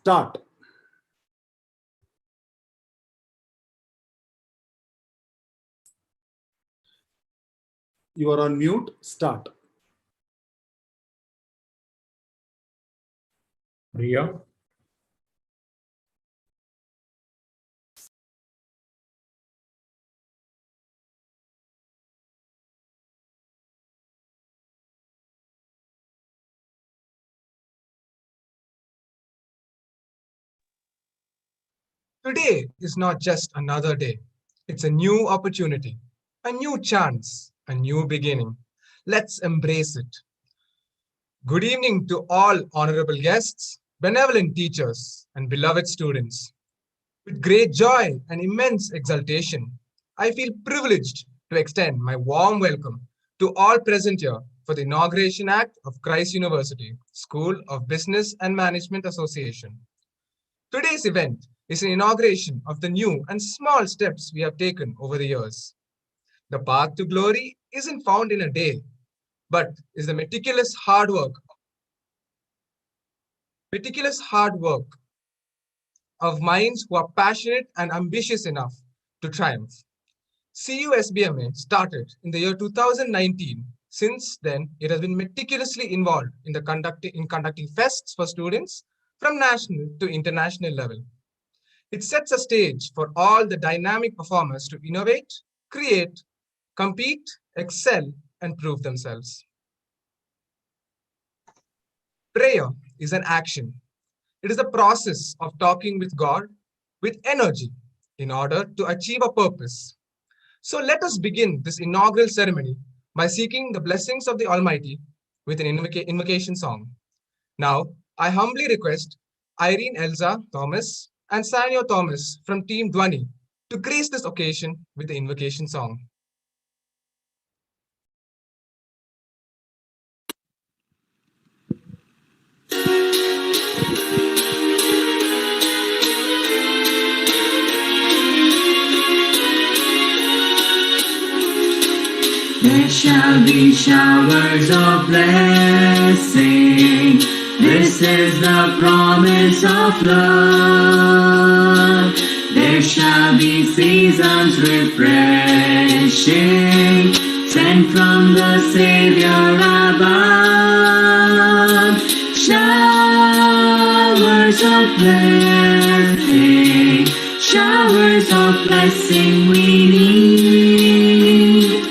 Start. You are on mute. Start. Ria. Today is not just another day. It's a new opportunity, a new chance, a new beginning. Let's embrace it. Good evening to all honorable guests, benevolent teachers, and beloved students. With great joy and immense exultation, I feel privileged to extend my warm welcome to all present here for the Inauguration Act of Christ University School of Business and Management Association. Today's event is an inauguration of the new and small steps we have taken over the years. The path to glory isn't found in a day, but is the meticulous hard work of minds who are passionate and ambitious enough to triumph. CUSBMA started in the year 2019. Since then, it has been meticulously involved in conducting fests for students from national to international level. It sets a stage for all the dynamic performers to innovate, create, compete, excel, and prove themselves. Prayer is an action. It is the process of talking with God with energy in order to achieve a purpose. So let us begin this inaugural ceremony by seeking the blessings of the Almighty with an invocation song. Now, I humbly request Irene Elza Thomas and Sanyo Thomas from Team Dwani to grace this occasion with the invocation song. There shall be showers of blessing. This is the promise of love. There shall be seasons refreshing, sent from the Savior above. Showers of blessing, showers of blessing we need.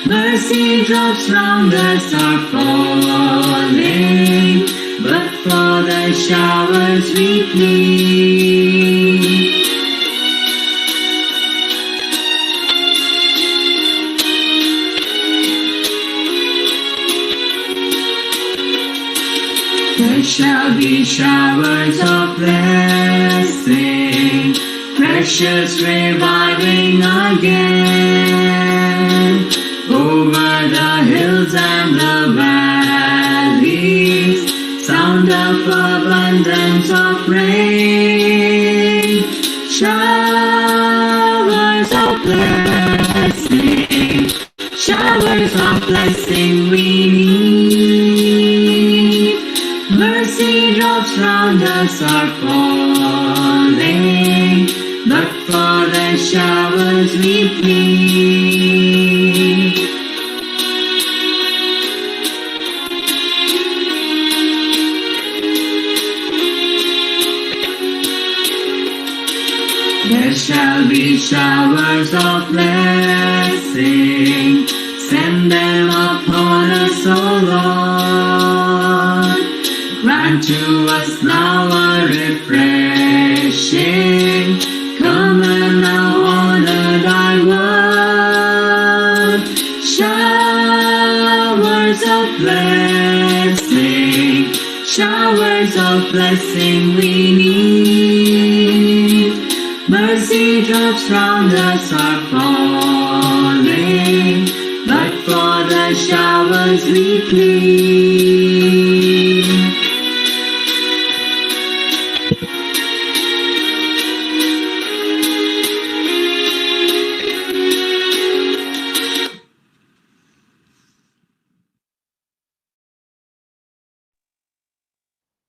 Mercy drops round us are falling, but for the showers we plead. There shall be showers of blessing, precious reviving again. Over the hills and the valleys, sound of abundance of rain. Showers of blessing, showers of blessing we need. Mercy drops round us are falling, but for the showers we plead. There shall be showers of blessing, send them upon us, O Lord. Grant to us now a refreshing, come and now honor thy word. Showers showers of blessing, showers of blessing we need. Mercy drops round us are falling, but for the showers we plead.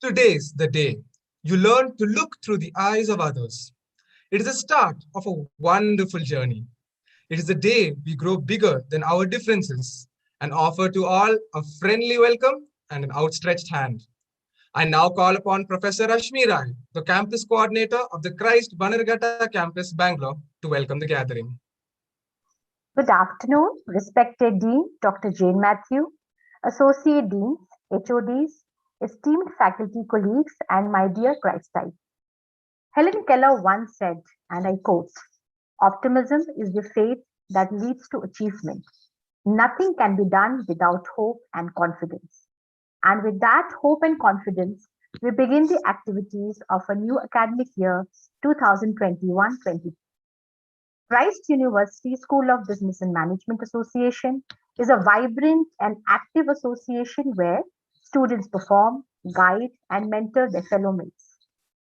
Today's the day you learn to look through the eyes of others. It is the start of a wonderful journey. It is the day we grow bigger than our differences and offer to all a friendly welcome and an outstretched hand. I now call upon Professor Rashmi Rai, the campus coordinator of the Christ Bannerghatta campus, Bangalore, to welcome the gathering. Good afternoon, respected Dean Dr. Jane Matthew, Associate Deans, HODs, esteemed faculty colleagues, and my dear Christite. Helen Keller once said, and I quote, "Optimism is the faith that leads to achievement. Nothing can be done without hope and confidence." And with that hope and confidence, we begin the activities of a new academic year 2021-22. Christ University School of Business and Management Association is a vibrant and active association where students perform, guide, and mentor their fellow mates.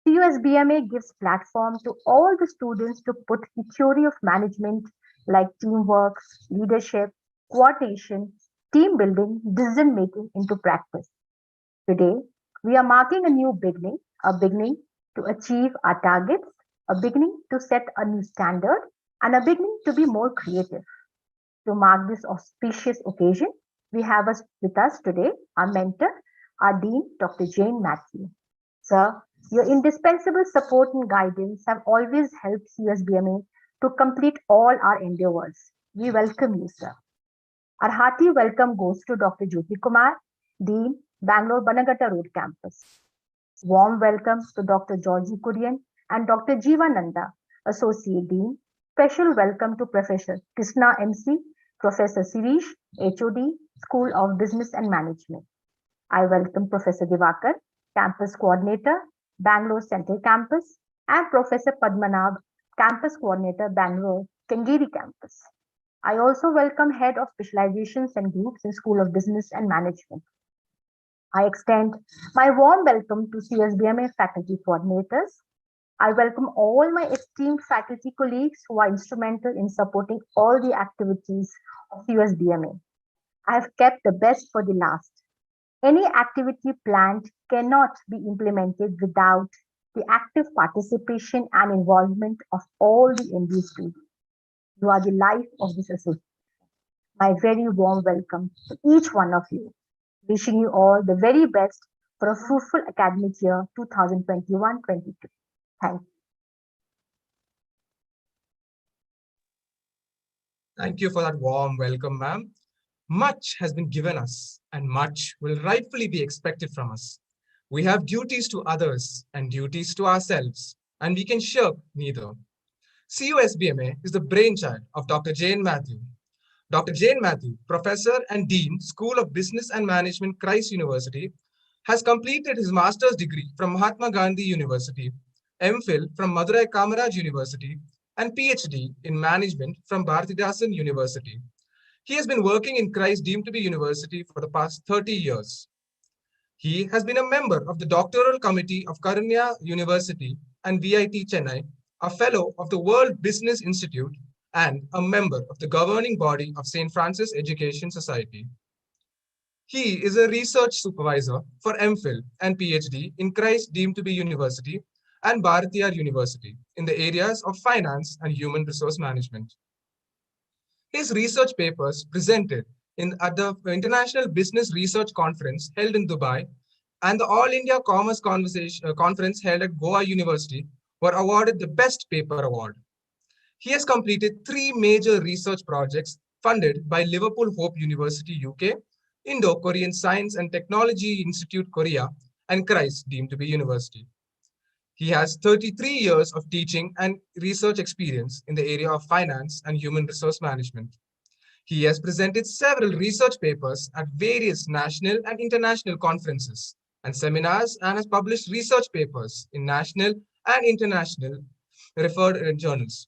CUSBMA gives platform to all the students to put the theory of management like teamwork, leadership, coordination, team building, decision making into practice. Today, we are marking a new beginning, a beginning to achieve our targets, a beginning to set a new standard, and a beginning to be more creative. To mark this auspicious occasion, we have with us today our mentor, our Dean, Dr. Jane Matthew. Sir, your indispensable support and guidance have always helped CUSBMA to complete all our endeavors. We welcome you, sir. Our hearty welcome goes to Dr. Jyoti Kumar, Dean, Bangalore Bannerghatta Road Campus. Warm welcome to Dr. Georgie Kurian and Dr. Jeevananda, Associate Dean. Special welcome to Professor Krishna MC, Professor Sirish, HOD, School of Business and Management. I welcome Professor Divakar, Campus Coordinator, Bangalore Central Campus, and Professor Padmanabh, Campus Coordinator, Bangalore Kengeri Campus. I also welcome Head of Specializations and Groups in School of Business and Management. I extend my warm welcome to CUSBMA faculty coordinators. I welcome all my esteemed faculty colleagues who are instrumental in supporting all the activities of CUSBMA. I have kept the best for the last. Any activity planned cannot be implemented without the active participation and involvement of all the MBA students. You are the life of this association. My very warm welcome to each one of you. Wishing you all the very best for a fruitful academic year 2021-22. Thank you. Thank you for that warm welcome, ma'am. Much has been given us and much will rightfully be expected from us. We have duties to others and duties to ourselves, and we can shirk neither. CUSBMA is the brainchild of Dr. Jane Matthew. Dr. Jane Matthew, Professor and Dean, School of Business and Management, Christ University, has completed his master's degree from Mahatma Gandhi University, MPhil from Madurai Kamaraj University, and PhD in Management from Bharathidasan University. He has been working in Christ deemed to be university for the past 30 years. He has been a member of the doctoral committee of Karunya University and VIT Chennai, a fellow of the World Business Institute, and a member of the governing body of St. Francis Education Society. He is a research supervisor for MPhil and PhD in Christ deemed to be university and Bharatiyar University in the areas of finance and human resource management. His research papers presented at the International Business Research Conference held in Dubai and the All India Commerce Conference held at Goa University were awarded the Best Paper Award. He has completed 3 major research projects funded by Liverpool Hope University, UK, Indo-Korean Science and Technology Institute, Korea, and Christ deemed to be university. He has 33 years of teaching and research experience in the area of finance and human resource management. He has presented several research papers at various national and international conferences and seminars and has published research papers in national and international referred journals.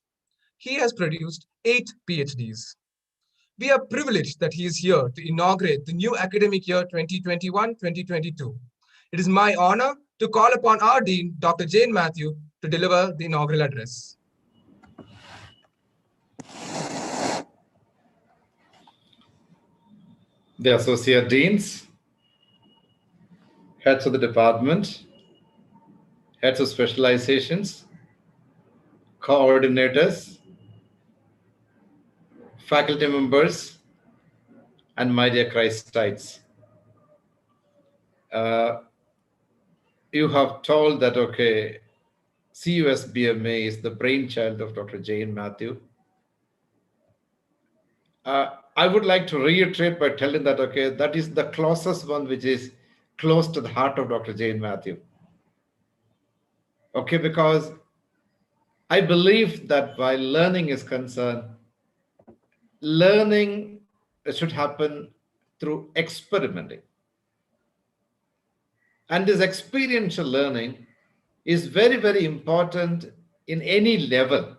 He has produced 8 PhDs. We are privileged that he is here to inaugurate the new academic year 2021-2022. It is my honor to call upon our Dean, Dr. Jane Matthew, to deliver the inaugural address. The associate deans, heads of the department, heads of specializations, coordinators, faculty members, and my dear Christites. You have told that, okay, CUSBMA is the brainchild of Dr. Jane Matthew. I would like to reiterate by telling that, okay, that is the closest one which is close to the heart of Dr. Jane Matthew. Okay, because I believe that while learning is concerned, learning should happen through experimenting. And this experiential learning is very, very important in any level.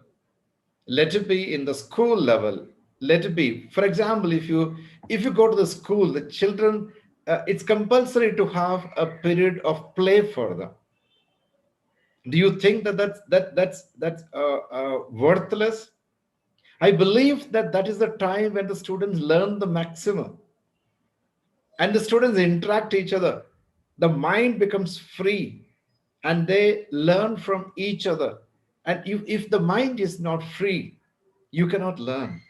Let it be in the school level. Let it be, for example, if you go to the school, the children, it's compulsory to have a period of play for them. Do you think that that's worthless? I believe that is the time when the students learn the maximum, and the students interact each other. The mind becomes free, and they learn from each other. And if the mind is not free, you cannot learn.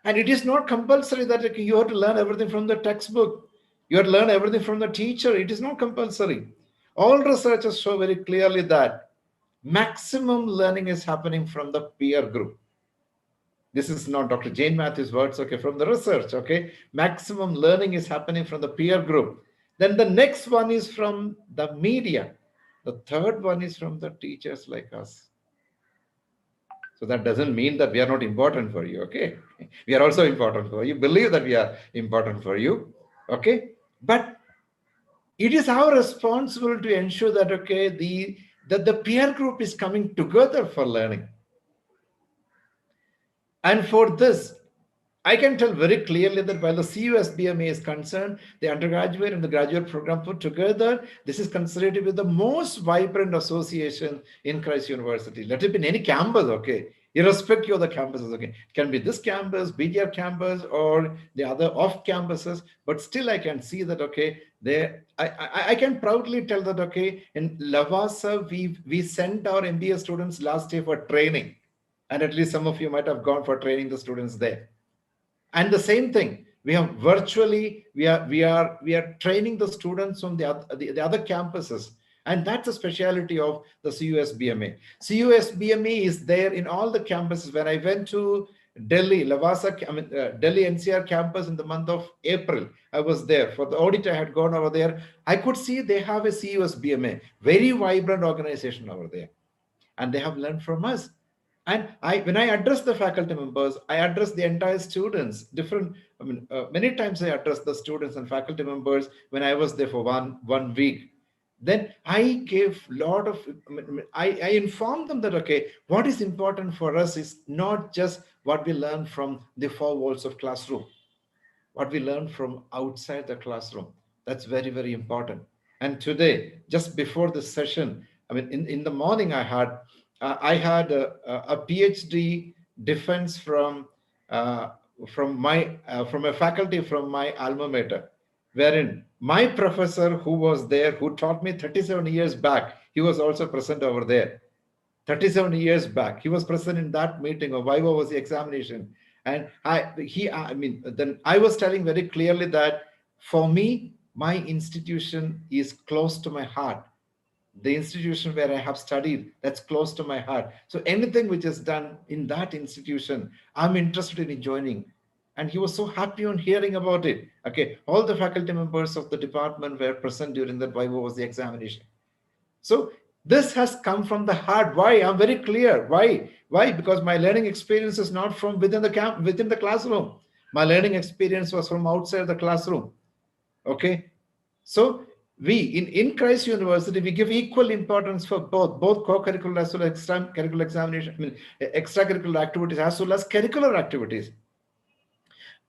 And it is not compulsory that you have to learn everything from the textbook. You have to learn everything from the teacher. It is not compulsory. All researchers show very clearly that maximum learning is happening from the peer group. This is not Dr. Jane Matthew's words, okay, from the research, okay. Maximum learning is happening from the peer group. Then the next one is from the media. The third one is from the teachers like us. So that doesn't mean that we are not important for you, okay? We are also important for you. Believe that we are important for you, okay? But it is our responsibility to ensure that, okay, that the peer group is coming together for learning. And for this, I can tell very clearly that while the CUSBMA is concerned, the undergraduate and the graduate program put together, this is considered to be the most vibrant association in Christ University. Let it be in any campus, okay? Irrespective of the campuses, okay? It can be this campus, BDR campus, or the other off campuses, but still I can see that, okay, I can proudly tell that, okay, in Lavasa, we sent our MBA students last year for training. And at least some of you might have gone for training the students there. And the same thing, we have virtually, we are training the students from the other campuses. And that's a speciality of the CUSBMA. CUSBMA is there in all the campuses. When I went to Delhi, Delhi NCR campus in the month of April, I was there. For the audit, I had gone over there. I could see they have a CUSBMA, very vibrant organization over there. And they have learned from us. And when I address the faculty members, I address the entire students. Many times I address the students and faculty members when I was there for one week. Then I gave I informed them that, okay, what is important for us is not just what we learn from the four walls of classroom, what we learn from outside the classroom. That's very, very important. And today, just before this session, in the morning, I had a PhD defense from a faculty from my alma mater, wherein my professor who was there, who taught me 37 years back, he was also present over there. 37 years back, he was present in that meeting of Viva was the examination. And then I was telling very clearly that for me, my institution is close to my heart. The institution where I have studied, that's close to my heart. So anything which is done in that institution, I'm interested in joining. And he was so happy on hearing about it. Okay, all the faculty members of the department were present during that Viva was the examination. So this has come from the heart. Why? I'm very clear. Why? Because my learning experience is not from within the classroom. My learning experience was from outside the classroom. Okay. So we in Christ University, we give equal importance for both co-curricular as well as extracurricular examination, I mean, extracurricular activities as well as curricular activities.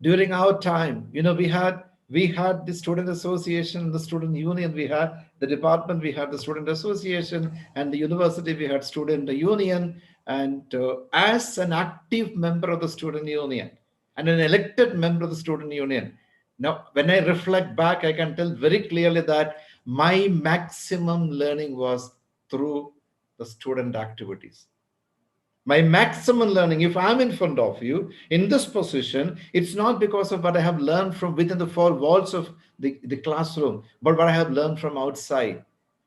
During our time, we had the student association, the student union, we had the department, we had the student association, and the university, we had student union. And as an active member of the student union and an elected member of the student union, now when I reflect back, I can tell very clearly that my maximum learning was through the student activities. My maximum learning, if I'm in front of you in this position, it's not because of what I have learned from within the four walls of the classroom, but what I have learned from outside.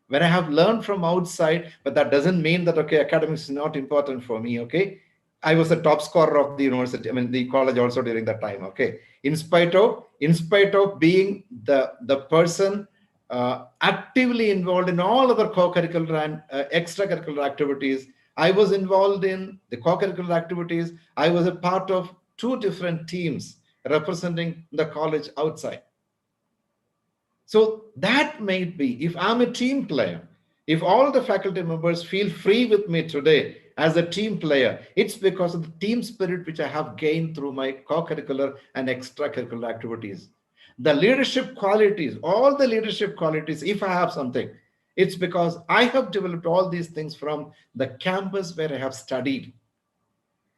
When I have learned from outside, but that doesn't mean that, okay, academics is not important for me, okay? I was a top scorer of the university, I mean, the college also during that time, okay? In spite of being the person actively involved in all other co-curricular and extracurricular activities, I was involved in the co-curricular activities. I was a part of 2 different teams representing the college outside. So that made me, if I'm a team player, if all the faculty members feel free with me today as a team player, it's because of the team spirit which I have gained through my co-curricular and extracurricular activities. The leadership qualities, all the leadership qualities, if I have something, it's because I have developed all these things from the campus where I have studied.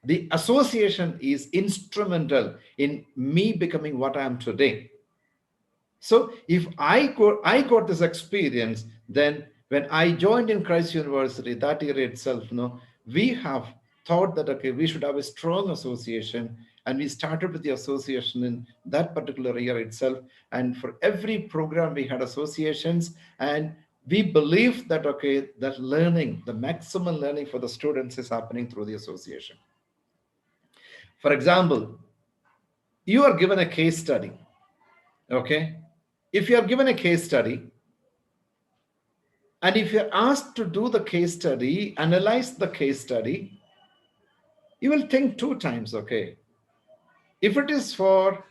The association is instrumental in me becoming what I am today. So if I got this experience, then when I joined in Christ University that year itself, we have thought that, okay, we should have a strong association, and we started with the association in that particular year itself. And for every program we had associations, and we believe that, okay, that learning, the maximum learning for the students is happening through the association. For example, you are given a case study, okay? If you are given a case study, and if you're asked to do the case study, analyze the case study, you will think 2 times, okay? If it is for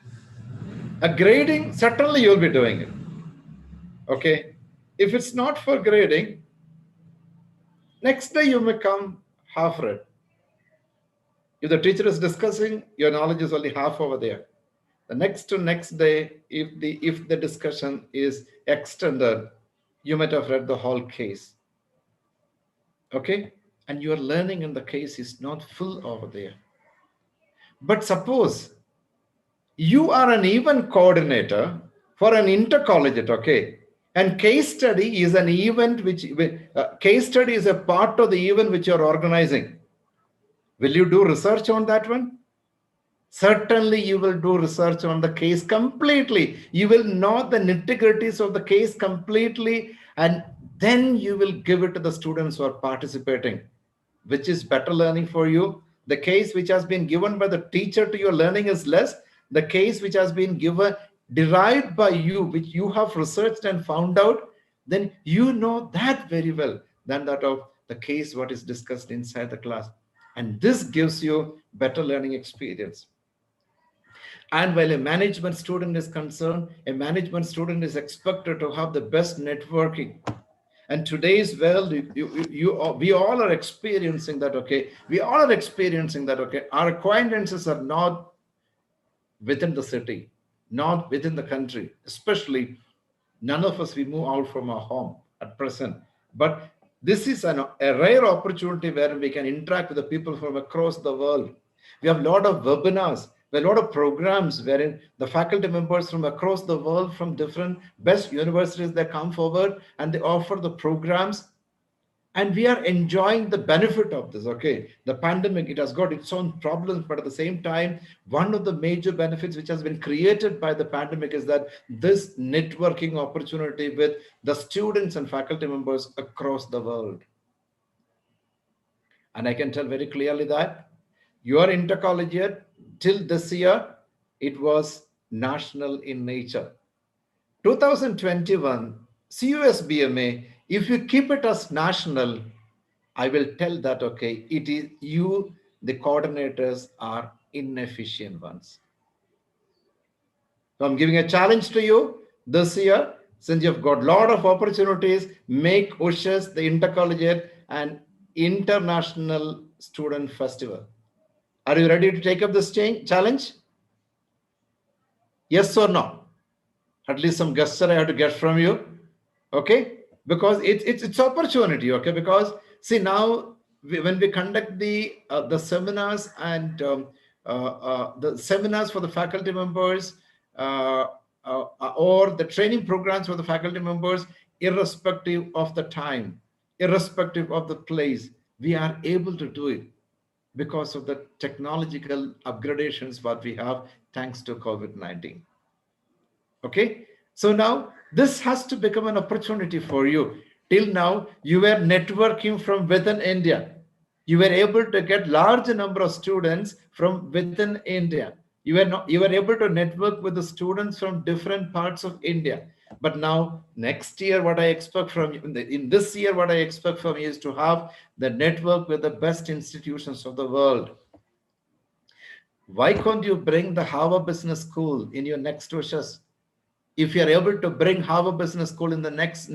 a grading, certainly you'll be doing it, okay? If it's not for grading, next day you may come half read. If the teacher is discussing, your knowledge is only half over there. The next day, if the discussion is extended, you might have read the whole case. Okay? And your learning in the case is not full over there. But suppose you are an event coordinator for an intercollegiate, okay? And case study is an event case study is a part of the event which you're organizing. Will you do research on that one? Certainly you will do research on the case completely. You will know the nitty-gritties of the case completely, and then you will give it to the students who are participating. Which is better learning for you? The case which has been given by the teacher to your learning is less. The case which has been derived by you, which you have researched and found out, then you know that very well than that of the case what is discussed inside the class. And this gives you better learning experience. And while a management student is concerned, a management student is expected to have the best networking. And today's world, we all are experiencing that, okay? We all are experiencing that, okay? Our acquaintances are not within the city, not within the country. Especially, none of us, we move out from our home at present. But this is a rare opportunity where we can interact with the people from across the world. We have a lot of webinars, a lot of programs wherein the faculty members from across the world, from different best universities, they come forward and they offer the programs. And we are enjoying the benefit of this, okay? The pandemic, it has got its own problems, but at the same time, one of the major benefits which has been created by the pandemic is that this networking opportunity with the students and faculty members across the world. And I can tell very clearly that your intercollegiate, till this year, it was national in nature. 2021, CUSBMA, if you keep it as national, I will tell that, okay, it is you, the coordinators are inefficient ones. So I'm giving a challenge to you this year. Since you've got a lot of opportunities, make USHAS the intercollegiate and international student festival. Are you ready to take up this challenge? Yes or no? At least some gesture I have to get from you. Okay, because it's opportunity. Okay, because see now when we conduct the seminars and the seminars for the faculty members or the training programs for the faculty members, irrespective of the time, irrespective of the place, we are able to do it because of the technological upgradations what we have thanks to COVID-19. Okay, so now this has to become an opportunity for you. Till now you were networking from within India. You were able to get large number of students from within India. You were able to network with the students from different parts of India. But now next year what I expect from you, in this year what I expect from you is to have the network with the best institutions of the world. Why can't you bring the Harvard Business School in your next wishes? If you are able to bring Harvard Business School in the next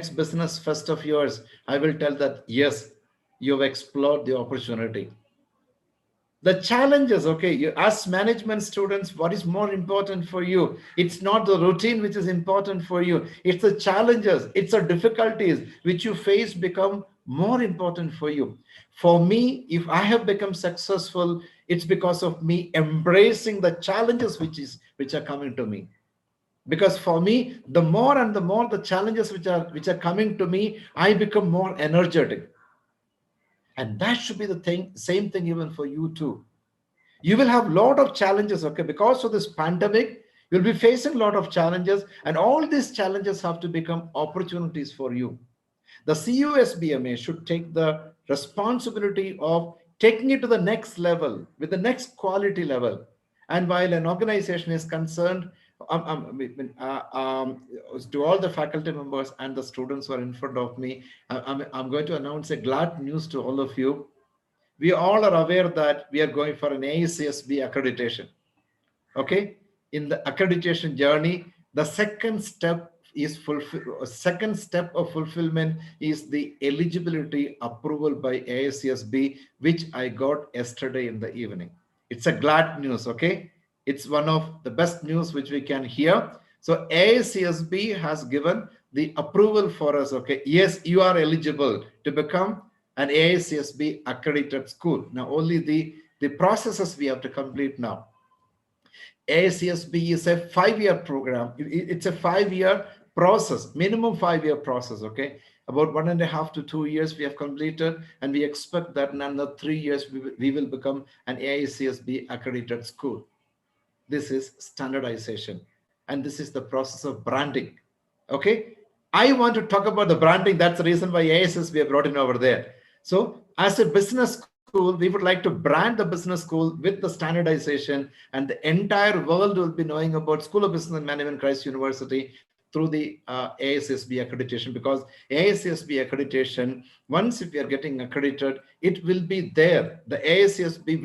business fest of yours, I will tell that yes, you've explored the opportunity. The challenges, okay, you as management students, what is more important for you? It's not the routine which is important for you. It's the challenges, it's the difficulties which you face become more important for you. For me, if I have become successful, it's because of me embracing the challenges which are coming to me. Because for me, the more and the more the challenges which are coming to me, I become more energetic. And that should be the same thing even for you too. You will have a lot of challenges, okay? Because of this pandemic, you'll be facing a lot of challenges, and all these challenges have to become opportunities for you. The CUSBMA should take the responsibility of taking it to the next level, with the next quality level. And while an organization is concerned, to all the faculty members and the students who are in front of me, I'm going to announce a glad news to all of you. We all are aware that we are going for an ACSB accreditation. Okay, in the accreditation journey, the second step of fulfillment is the eligibility approval by ACSB, which I got yesterday in the evening. It's a glad news. Okay, it's one of the best news which we can hear. So ACSB has given the approval for us. Okay, yes, you are eligible to become an ACSB accredited school. Now only the processes we have to complete now. ACSB is a 5-year program. It's a 5-year process, minimum 5-year process. Okay, about 1.5 to 2 years we have completed, and we expect that in another 3 years we will become an ACSB accredited school. This is standardization, and this is the process of branding. Okay, I want to talk about the branding. That's the reason why ASSB have brought in over there. So as a business school, we would like to brand the business school with the standardization, and the entire world will be knowing about School of Business and Management, Christ University, through the ASSB accreditation. Because ASSB accreditation, once if we are getting accredited, it will be there. The ASSB,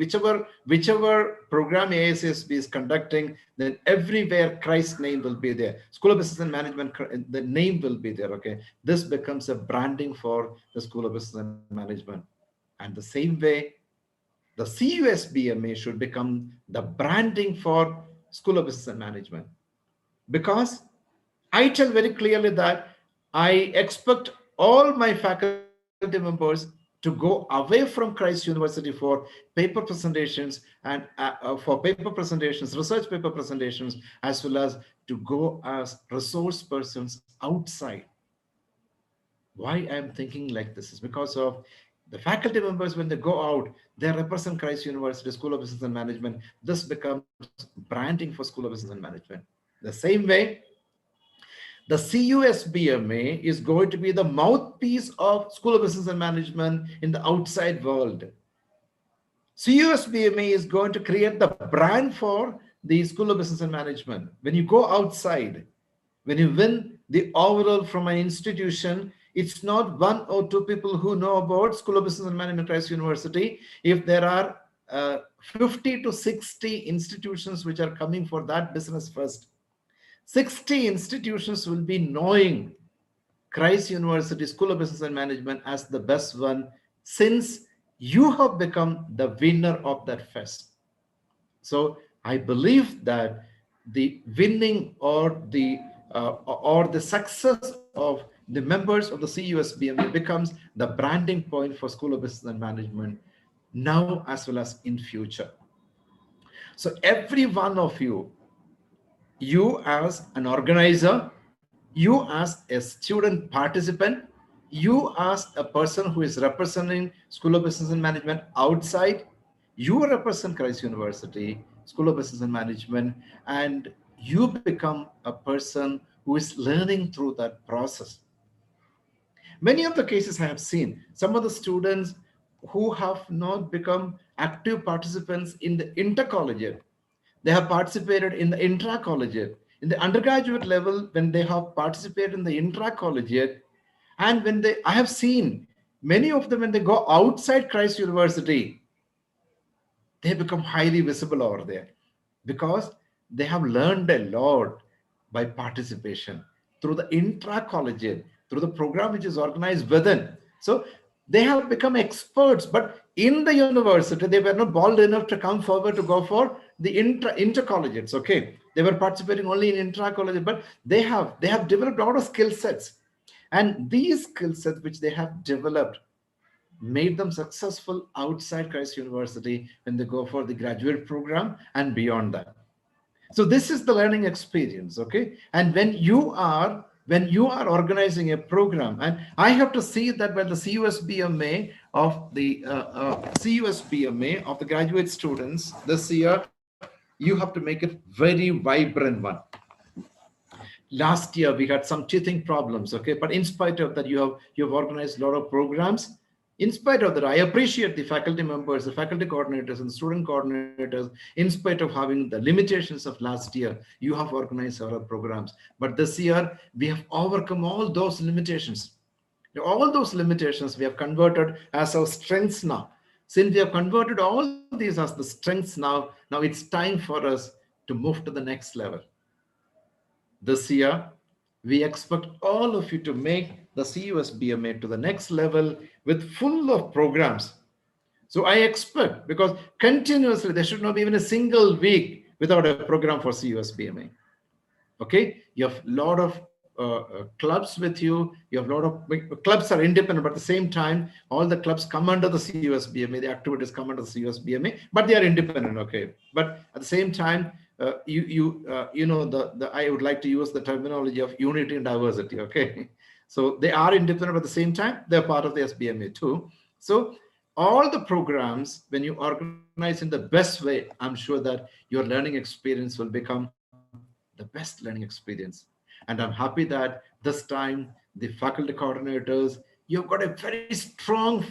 whichever program ASSB is conducting, then everywhere Christ's name will be there. School of Business and Management, the name will be there. Okay, this becomes a branding for the School of Business and Management. And the same way, the CUSBMA should become the branding for School of Business and Management. Because I tell very clearly that I expect all my faculty members to go away from Christ University for paper presentations and research paper presentations, as well as to go as resource persons outside. Why I'm thinking like this is because of the faculty members. When they go out, they represent Christ University School of Business and Management. This becomes branding for School of Business and Management. The same way, the CUSBMA is going to be the mouthpiece of School of Business and Management in the outside world. CUSBMA is going to create the brand for the School of Business and Management. When you go outside, when you win the overall from an institution, it's not 1 or 2 people who know about School of Business and Management, Christ University. If there are 50 to 60 institutions which are coming for that business first. 60 institutions will be knowing Christ University School of Business and Management as the best one, since you have become the winner of that fest. So I believe that the winning or the success of the members of the CUSBMA becomes the branding point for School of Business and Management now as well as in future. So every one of you as an organizer, you as a student participant, you as a person who is representing School of Business and Management outside, you represent Christ University School of Business and Management, and you become a person who is learning through that process. Many of the cases I have seen, some of the students who have not become active participants in the intercollegiate, they have participated in the intracollegiate. In the undergraduate level, when they have participated in the intracollegiate, and I have seen many of them when they go outside Christ University, they become highly visible over there because they have learned a lot by participation through the intracollegiate, through the program which is organized within. So they have become experts, but in the university, they were not bold enough to come forward to go for the intercollegiates. Okay, they were participating only in intracollegiate, but they have developed a lot of skill sets, and these skill sets which they have developed made them successful outside Christ University when they go for the graduate program and beyond that. So this is the learning experience, okay? And when you are organizing a program, and I have to see that when the CUSBMA of the graduate students this year, you have to make it very vibrant one. Last year we had some teething problems, okay? But in spite of that, you have organized a lot of programs. In spite of that, I appreciate the faculty members, the faculty coordinators and student coordinators. In spite of having the limitations of last year, you have organized several programs. But this year, we have overcome all those limitations. All those limitations we have converted as our strengths now. Since we have converted all these as the strengths now it's time for us to move to the next level. This year, we expect all of you to make the CUSBMA to the next level with full of programs. So I expect, because continuously there should not be even a single week without a program for CUSBMA. Okay, you have a lot of clubs with you. You have a lot of clubs are independent, but at the same time, all the clubs come under the CUSBMA. The activities come under the CUSBMA, but they are independent. Okay, but at the same time, I would like to use the terminology of unity and diversity. Okay, so they are independent, but at the same time, they're part of the SBMA too. So all the programs, when you organize in the best way, I'm sure that your learning experience will become the best learning experience. And I'm happy that this time the faculty coordinators, you've got a very strong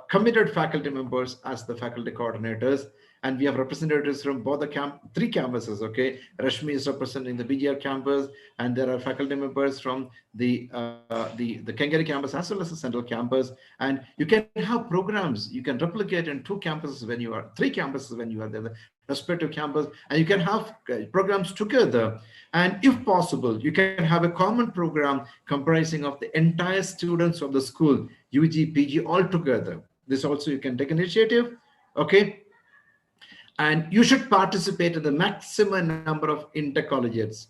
committed faculty members as the faculty coordinators. And we have representatives from both the three campuses. Okay, Rashmi is representing the BGR campus, and there are faculty members from the Kengari campus as well as the Central campus. And you can have programs you can replicate in three campuses when you are there, the respective campus, and you can have programs together. And if possible, you can have a common program comprising of the entire students of the school, UG, PG, all together. This also you can take initiative. Okay. And you should participate in the maximum number of intercollegiates.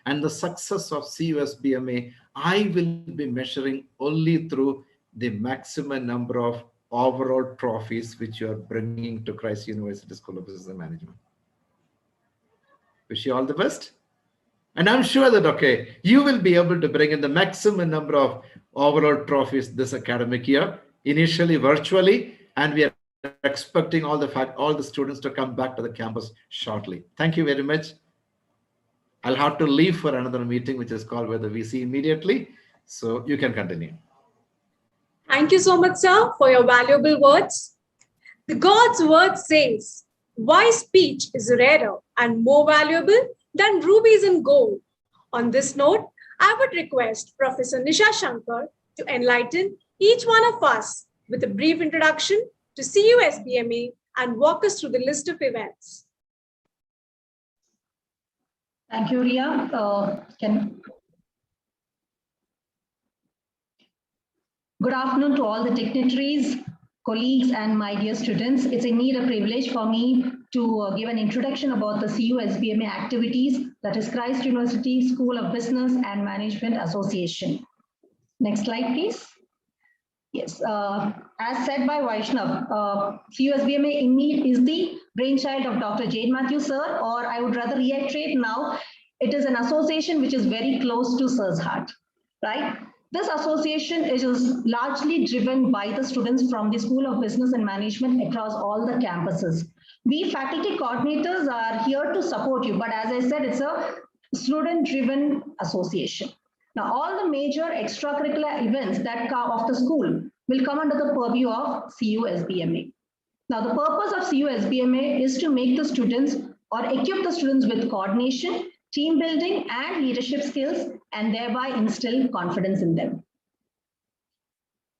And the success of CUSBMA, I will be measuring only through the maximum number of overall trophies which you are bringing to Christ University School of Business and Management. Wish you all the best. And I'm sure that, okay, you will be able to bring in the maximum number of overall trophies this academic year, initially virtually, and we are expecting all the students to come back to the campus shortly. Thank you very much. I'll have to leave for another meeting, which is called with the VC immediately. So you can continue. Thank you so much, sir, for your valuable words. The God's word says, wise speech is rarer and more valuable than rubies and gold. On this note, I would request Professor Nisha Shankar to enlighten each one of us with a brief introduction to CUSBMA and walk us through the list of events. Thank you, Ria. Good afternoon to all the dignitaries, colleagues, and my dear students. It's indeed a privilege for me to give an introduction about the CUSBMA activities, that is Christ University School of Business and Management Association. Next slide, please. Yes, as said by Vaishnav, CUSBMA indeed is the brainchild of Dr. Jane Matthew, sir, or I would rather reiterate now, it is an association which is very close to sir's heart, right? This association is largely driven by the students from the School of Business and Management across all the campuses. We faculty coordinators are here to support you, but as I said, it's a student-driven association. Now, all the major extracurricular events that come of the school will come under the purview of CUSBMA. Now, the purpose of CUSBMA is to make the students or equip the students with coordination, team building, and leadership skills, and thereby instill confidence in them.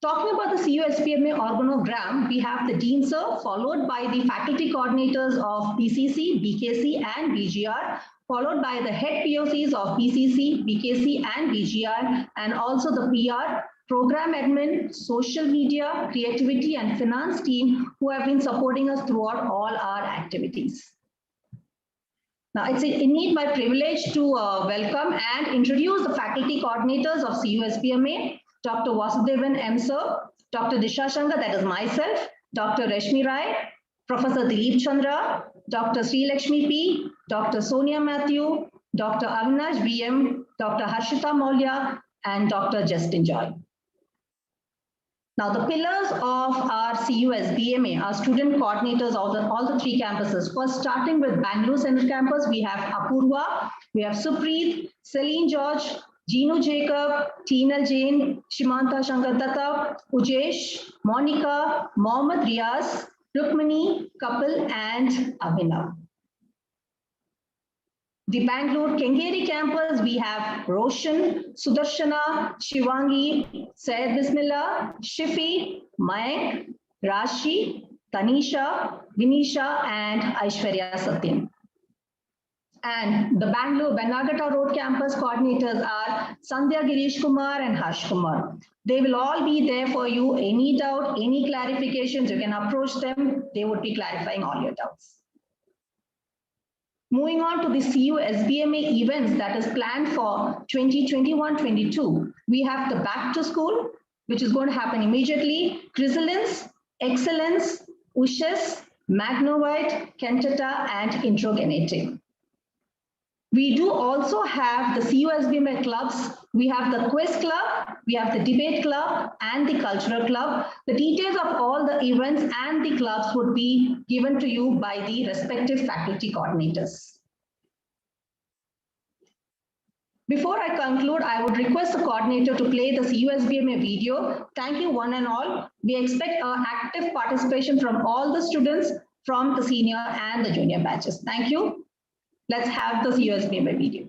Talking about the CUSBMA organogram, we have the Dean Sir, followed by the faculty coordinators of BCC, BKC, and BGR, followed by the head POCs of BCC, BKC, and BGR, and also the PR, program admin, social media, creativity, and finance team who have been supporting us throughout all our activities. Now, it's indeed my privilege to welcome and introduce the faculty coordinators of CUSBMA, Dr. Vasudevan M. Sir, Dr. Disha Shankar, that is myself, Dr. Rashmi Rai, Professor Dilip Chandra, Dr. Sri Lakshmi P, Dr. Sonia Matthew, Dr. Avinash VM, Dr. Harshita Maulya, and Dr. Justin Joy. Now, the pillars of our CUSBMA are student coordinators of all the three campuses. First, starting with Bangalore Central Campus, we have Apurva, we have Supreet, Celine George, Jeenu Jacob, Tina Jain, Shimanta Shankar Datta, Ujesh, Monica, Mohammad Riaz, Rukmani, Kapil, and Abhinav. The Bangalore Kengeri campus, we have Roshan, Sudarshana, Shivangi, Syed Bismillah, Shifi, Mayank, Rashi, Tanisha, Vinisha, and Aishwarya Satyan. And the Bangalore Banagata Road campus coordinators are Sandhya Girish Kumar and Harsh Kumar. They will all be there for you. Any doubt, any clarifications, you can approach them. They would be clarifying all your doubts. Moving on to the CUSBMA events that is planned for 2021-22, we have the Back to School, which is going to happen immediately, Crystallines, Excellence, Ushes, Magnovite, Cantata, and Introgenetic. We do also have the CUSBMA clubs. We have the quiz club, we have the debate club, and the cultural club. The details of all the events and the clubs would be given to you by the respective faculty coordinators. Before I conclude, I would request the coordinator to play the CUSBMA video. Thank you one and all. We expect active participation from all the students from the senior and the junior batches. Thank you. Let's have the CUSBMA video.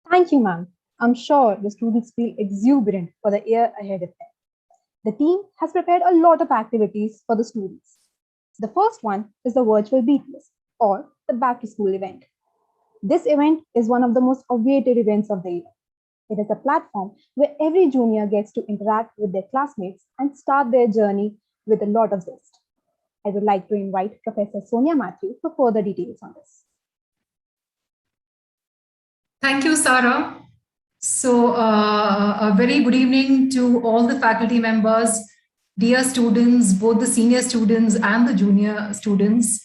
Thank you, ma'am. I'm sure the students feel exuberant for the year ahead of them. The team has prepared a lot of activities for the students. The first one is the virtual BTS, or the back to school event. This event is one of the most awaited events of the year. It is a platform where every junior gets to interact with their classmates and start their journey with a lot of zest. I would like to invite Professor Sonia Matthew for further details on this. Thank you, Sarah. So a very good evening to all the faculty members, dear students, both the senior students and the junior students.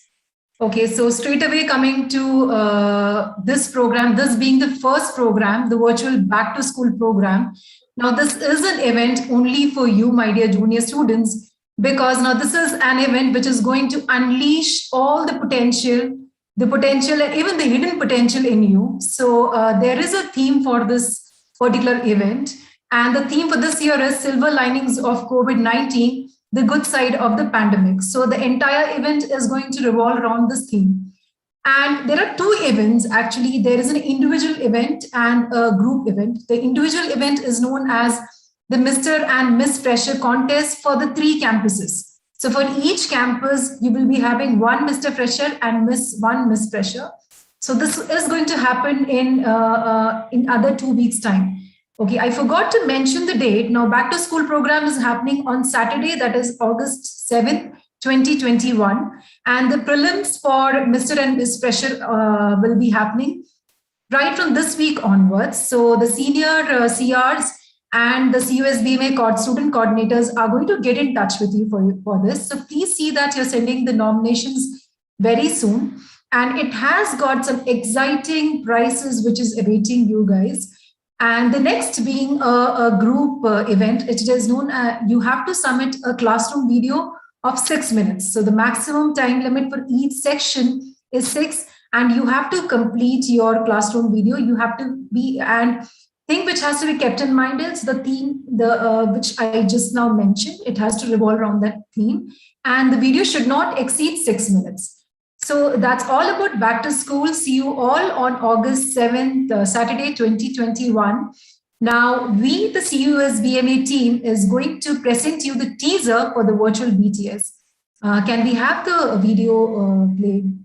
Okay, so straight away coming to this program, this being the first program, the virtual back to school program. Now this is an event only for you, my dear junior students, because now this is an event which is going to unleash all the potential and even the hidden potential in you. So there is a theme for this particular event. And the theme for this year is Silver Linings of COVID-19, the good side of the pandemic. So the entire event is going to revolve around this theme. And there are two events, actually. There is an individual event and a group event. The individual event is known as the Mr. and Miss Fresher contest for the 3 campuses. So for each campus, you will be having one Mr. Fresher and one Miss Fresher. So this is going to happen in other 2 weeks' time. Okay, I forgot to mention the date. Now, back to school program is happening on Saturday, that is August 7th, 2021. And the prelims for Mr. and Miss Fresher will be happening right from this week onwards. So the senior CRs and the CUSBMA student coordinators are going to get in touch with you for this. So please see that you're sending the nominations very soon. And it has got some exciting prizes which is awaiting you guys. And the next being a group event, it is known you have to submit a classroom video of 6 minutes. So the maximum time limit for each section is 6, and you have to complete your classroom video. You have to be, and thing which has to be kept in mind is the theme, which I just now mentioned. It has to revolve around that theme, and the video should not exceed 6 minutes. So that's all about back to school. See you all on August 7th, Saturday, 2021. Now, we, the CUSBMA team, is going to present you the teaser for the virtual BTS. Can we have the video played?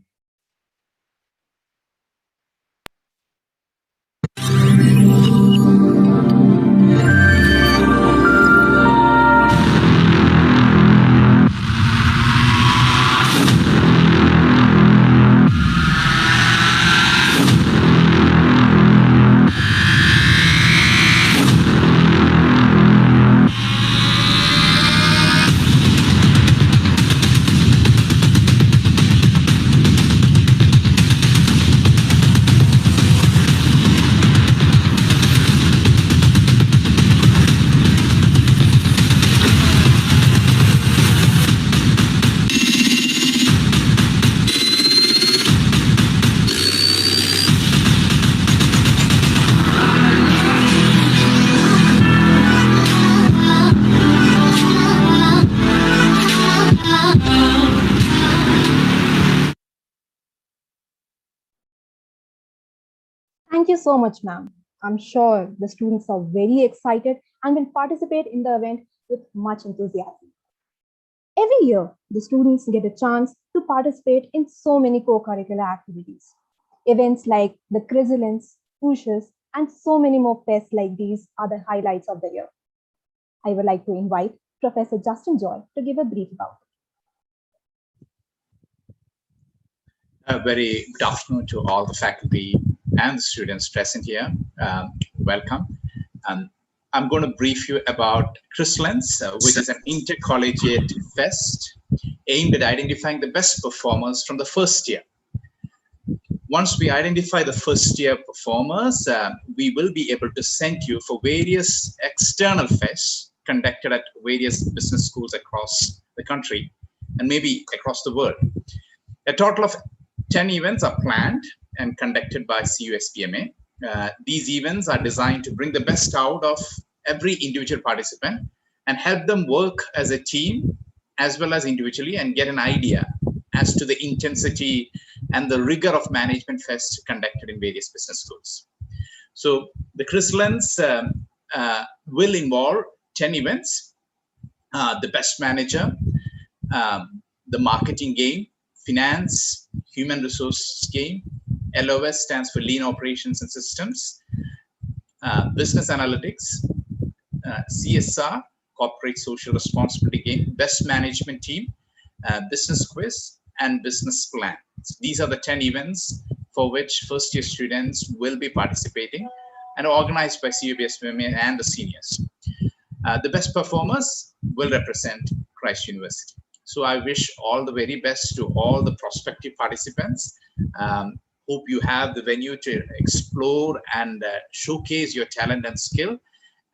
Thank you so much, ma'am. I'm sure the students are very excited and will participate in the event with much enthusiasm. Every year, the students get a chance to participate in so many co-curricular activities. Events like the Crystallines, Pushes, and so many more fests like these are the highlights of the year. I would like to invite Professor Justin Joy to give a brief about it. A very good afternoon to all the faculty and the students present here. Welcome. I'm going to brief you about Crystallines, which is an intercollegiate fest aimed at identifying the best performers from the first year. Once we identify the first year performers, we will be able to send you for various external fests conducted at various business schools across the country and maybe across the world. A total of 10 events are planned and conducted by CUSBMA. These events are designed to bring the best out of every individual participant and help them work as a team as well as individually and get an idea as to the intensity and the rigor of management fests conducted in various business schools. So the Crystallines will involve 10 events, the best manager, the marketing game, finance, human resources game, LOS stands for lean operations and systems, business analytics, CSR, corporate social responsibility game, best management team, business quiz, and business plan. So these are the 10 events for which first year students will be participating and organized by CUSBMA and the seniors. The best performers will represent Christ University. So I wish all the very best to all the prospective participants. Hope you have the venue to explore and showcase your talent and skill,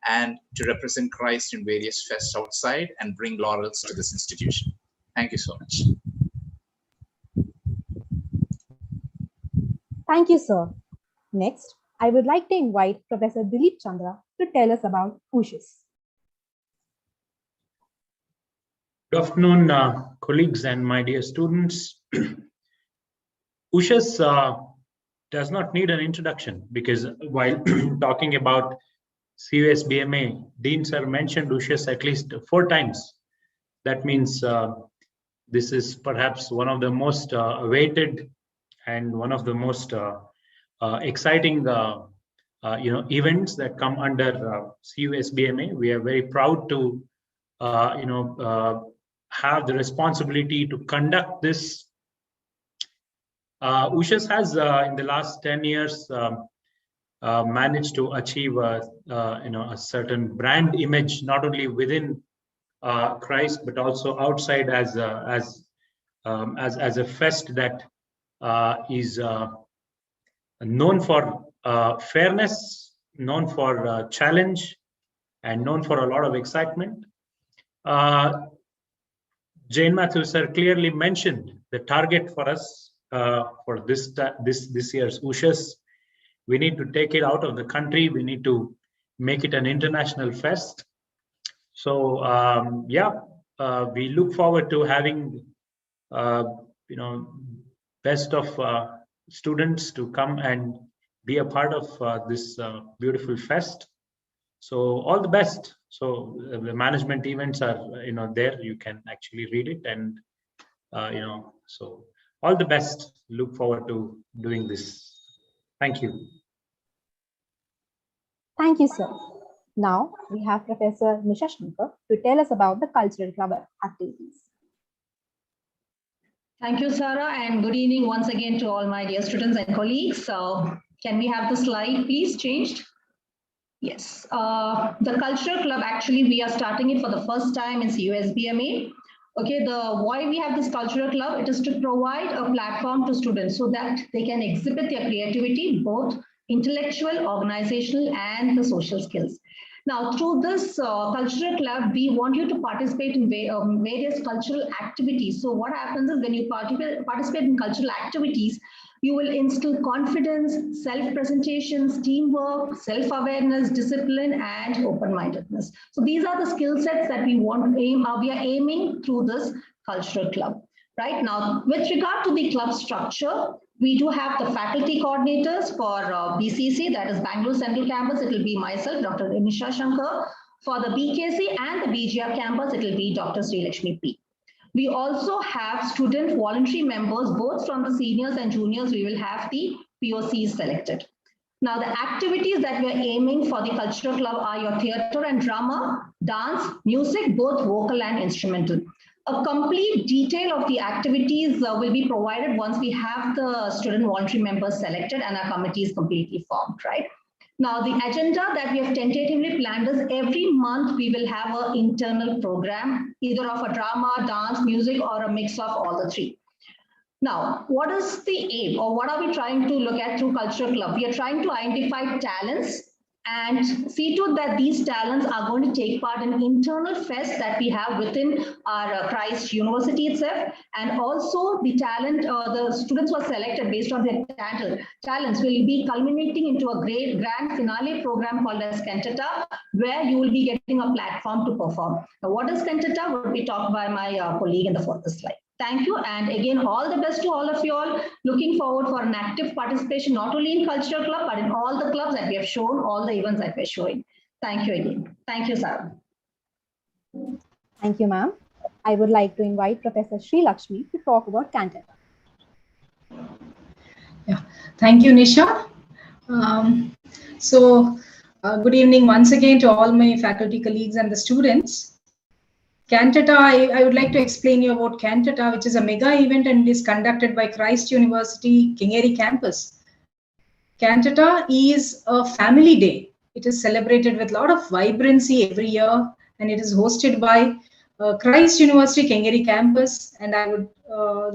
and to represent Christ in various fests outside and bring laurels to this institution. Thank you so much. Thank you, sir. Next, I would like to invite Professor Dilip Chandra to tell us about USHIS. Good afternoon, colleagues and my dear students. USHIS does not need an introduction, because while talking about CUSBMA, Dean sir mentioned USHIS at least 4 times. That means this is perhaps one of the most awaited and one of the most exciting events that come under CUSBMA. We are very proud to have the responsibility to conduct this. USHIS has in the last 10 years managed to achieve a certain brand image, not only within Christ but also outside, as a fest that is known for fairness, known for challenge, and known for a lot of excitement. Jane Matthew sir clearly mentioned the target for us for this year's USHIS. We need to take it out of the country. We need to make it an international fest. So we look forward to having best of students to come and be a part of this beautiful fest. So all the best. So the management events are there. You can actually read it, and so all the best. Look forward to doing this. Thank you. Thank you, sir. Now we have Professor Nisha Shankar to tell us about the cultural club activities. Thank you, Sarah, and good evening once again to all my dear students and colleagues. So can we have the slide, please, changed? Yes. The cultural club, actually, we are starting it for the first time in CUSBMA. Okay, why we have this cultural club, it is to provide a platform to students so that they can exhibit their creativity, both intellectual, organizational, and the social skills. Now, through this cultural club, we want you to participate in various cultural activities. So what happens is when you participate in cultural activities, you will instill confidence, self-presentations, teamwork, self-awareness, discipline, and open-mindedness. So these are the skill sets that we are aiming through this cultural club. Right now, with regard to the club structure, we do have the faculty coordinators for BCC, that is Bangalore Central Campus. It will be myself, Dr. Nisha Shankar. For the BKC and the BGR campus, it will be Dr. Sri Lakshmi P. We also have student voluntary members, both from the seniors and juniors. We will have the POCs selected. Now, the activities that we are aiming for the cultural club are your theatre and drama, dance, music, both vocal and instrumental. A complete detail of the activities will be provided once we have the student voluntary members selected and our committee is completely formed, right? Now, the agenda that we have tentatively planned is every month we will have an internal program, either of a drama, dance, music, or a mix of all the three. Now, what is the aim, or what are we trying to look at through Cultural Club? We are trying to identify talents and see to that these talents are going to take part in internal fest that we have within our Christ University itself, and also the talent, the students who are selected based on their talents will be culminating into a great grand finale program called as Cantata, where you will be getting a platform to perform. Now, what is Cantata would be talked by my colleague in the further slide. Thank you. And again, all the best to all of you all. Looking forward for an active participation, not only in cultural club, but in all the clubs that we have shown, all the events that we're showing. Thank you again. Thank you, Sarah. Thank you, ma'am. I would like to invite Professor Sri Lakshmi to talk about Cantata. Yeah, thank you, Nisha. Good evening once again to all my faculty colleagues and the students. Cantata, I would like to explain you about Cantata, which is a mega event and is conducted by Christ University, Kingeri campus. Cantata is a family day. It is celebrated with a lot of vibrancy every year, and it is hosted by Christ University, Kingeri campus. And I would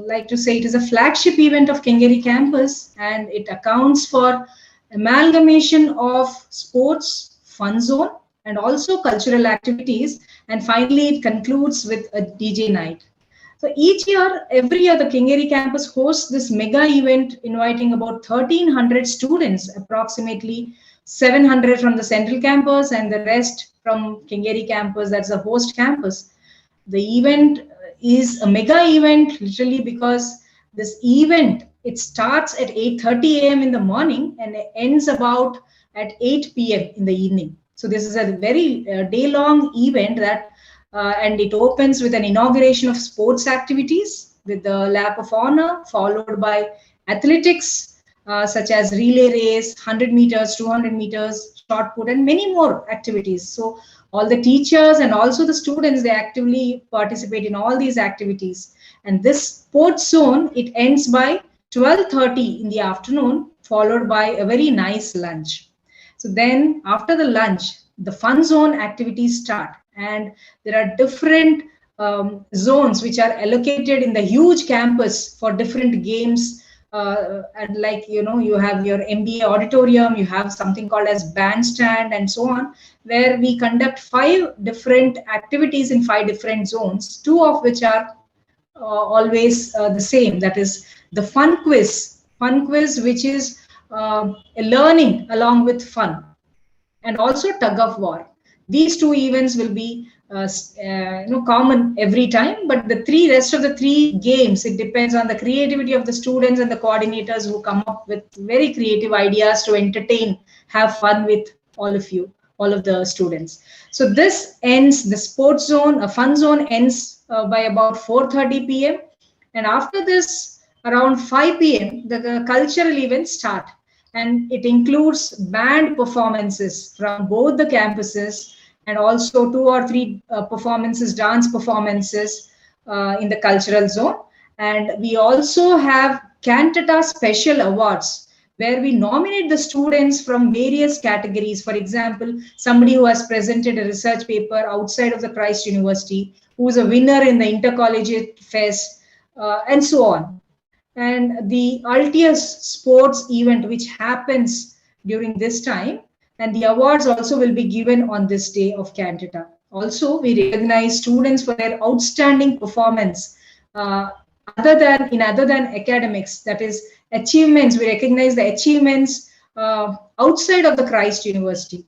like to say it is a flagship event of Kingeri campus, and it accounts for amalgamation of sports, fun zone, and also cultural activities. And finally, it concludes with a DJ night. So every year, the Kingeri campus hosts this mega event, inviting about 1,300 students, approximately 700 from the central campus and the rest from Kingeri campus, that's a host campus. The event is a mega event, literally, because this event, it starts at 8:30 a.m. in the morning and it ends about at 8 p.m. in the evening. So this is a very day-long event that and it opens with an inauguration of sports activities with the lap of honor, followed by athletics such as relay race, 100 meters, 200 meters, shot put, and many more activities. So all the teachers and also the students, they actively participate in all these activities. And this sports zone, it ends by 12:30 in the afternoon, followed by a very nice lunch. So then after the lunch, the fun zone activities start. And there are different zones which are allocated in the huge campus for different games. And like, you have your MBA auditorium, you have something called as bandstand and so on, where we conduct 5 different activities in 5 different zones, 2 of which are always the same. That is the fun quiz, which is a learning along with fun, and also tug of war. These 2 events will be common every time, but the rest of the 3 games, it depends on the creativity of the students and the coordinators who come up with very creative ideas to entertain, have fun with all of you, all of the students. So this ends, the sports zone, a fun zone ends by about 4:30 p.m. And after this, around 5 p.m., the cultural events start. And it includes band performances from both the campuses, and also 2 or 3 performances, dance performances in the cultural zone. And we also have Cantata special awards, where we nominate the students from various categories. For example, somebody who has presented a research paper outside of the Christ University, who is a winner in the intercollegiate fest, and so on. And the Altius sports event, which happens during this time, and the awards also will be given on this day of Cantata. Also, we recognize students for their outstanding performance other than academics, that is achievements. We recognize the achievements outside of the Christ University.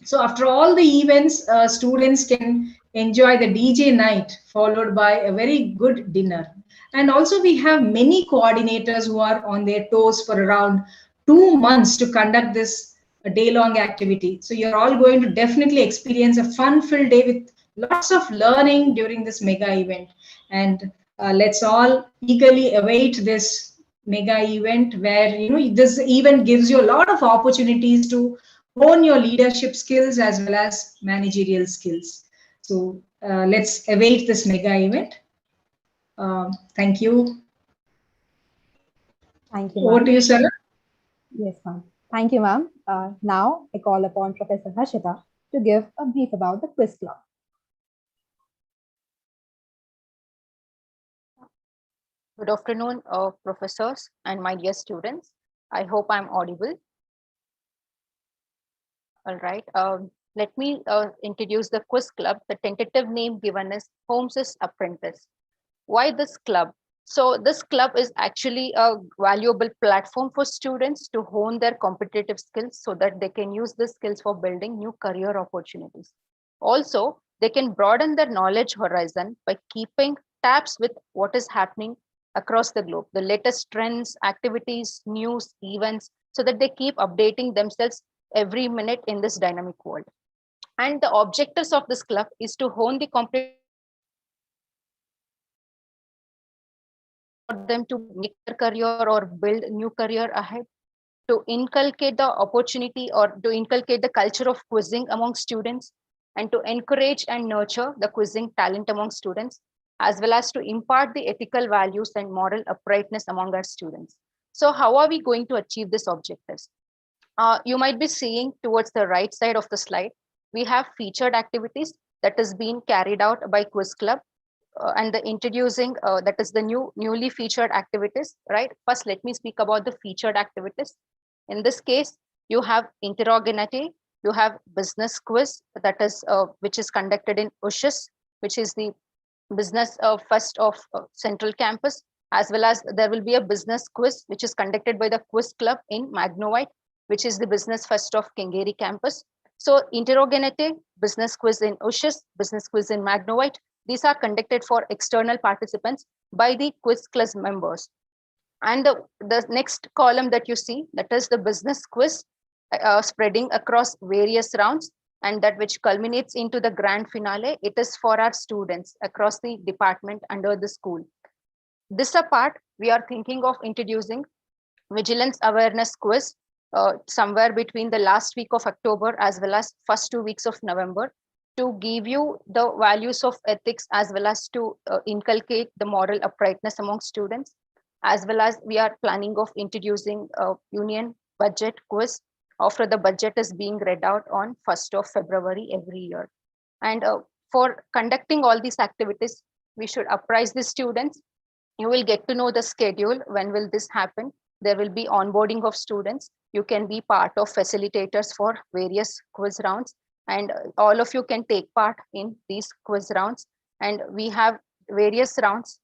So after all the events, students can enjoy the DJ night, followed by a very good dinner. And also we have many coordinators who are on their toes for around 2 months to conduct this day-long activity. So you're all going to definitely experience a fun-filled day with lots of learning during this mega event. And let's all eagerly await this mega event, where this event gives you a lot of opportunities to hone your leadership skills as well as managerial skills. So let's await this mega event. Thank you. Thank you, Over to you, Sarah. Yes, ma'am. Thank you, ma'am. Now I call upon Professor Harshita to give a brief about the quiz club. Good afternoon, professors and my dear students. I hope I'm audible. All right. Let me introduce the quiz club. The tentative name given is Holmes's Apprentice. Why this club? So this club is actually a valuable platform for students to hone their competitive skills so that they can use the skills for building new career opportunities. Also, they can broaden their knowledge horizon by keeping taps with what is happening across the globe, the latest trends, activities, news, events, so that they keep updating themselves every minute in this dynamic world. And the objectives of this club is to hone the competence for them to make their career or build new career ahead, to inculcate the opportunity or to inculcate the culture of quizzing among students, and to encourage and nurture the quizzing talent among students, as well as to impart the ethical values and moral uprightness among our students. So how are we going to achieve these objectives? You might be seeing towards the right side of the slide, we have featured activities that is being carried out by Quiz Club, and the introducing that is the newly featured activities, right? First, let me speak about the featured activities. In this case, you have interrogative, you have business quiz, that is which is conducted in USHIS, which is the business first of Central Campus, as well as there will be a business quiz which is conducted by the Quiz Club in Magnovite, which is the business first of Kengeri Campus. So interrogative, business quiz in USHIS, business quiz in Magnovite, these are conducted for external participants by the Quiz Club members. And the next column that you see, that is the business quiz spreading across various rounds, and that which culminates into the grand finale. It is for our students across the department under the school. This apart, we are thinking of introducing vigilance awareness quiz somewhere between the last week of October as well as first 2 weeks of November, to give you the values of ethics as well as to inculcate the moral uprightness among students, as well as we are planning of introducing a union budget quiz after the budget is being read out on 1st of February every year. And for conducting all these activities, we should apprise the students. You will get to know the schedule. When will this happen? There will be onboarding of students. You can be part of facilitators for various quiz rounds, and all of you can take part in these quiz rounds. And we have various rounds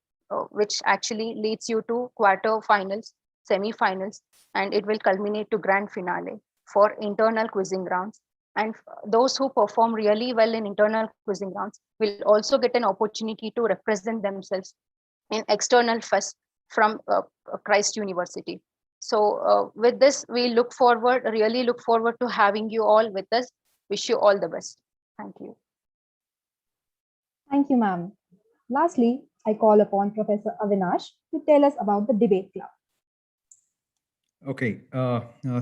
which actually leads you to quarterfinals, semi-finals, and it will culminate to grand finale for internal quizzing rounds. And those who perform really well in internal quizzing rounds will also get an opportunity to represent themselves in external fest from Christ University. So with this, we really look forward to having you all with us. Wish you all the best. Thank you. Thank you, ma'am. Lastly, I call upon Professor Avinash to tell us about the debate club. Okay,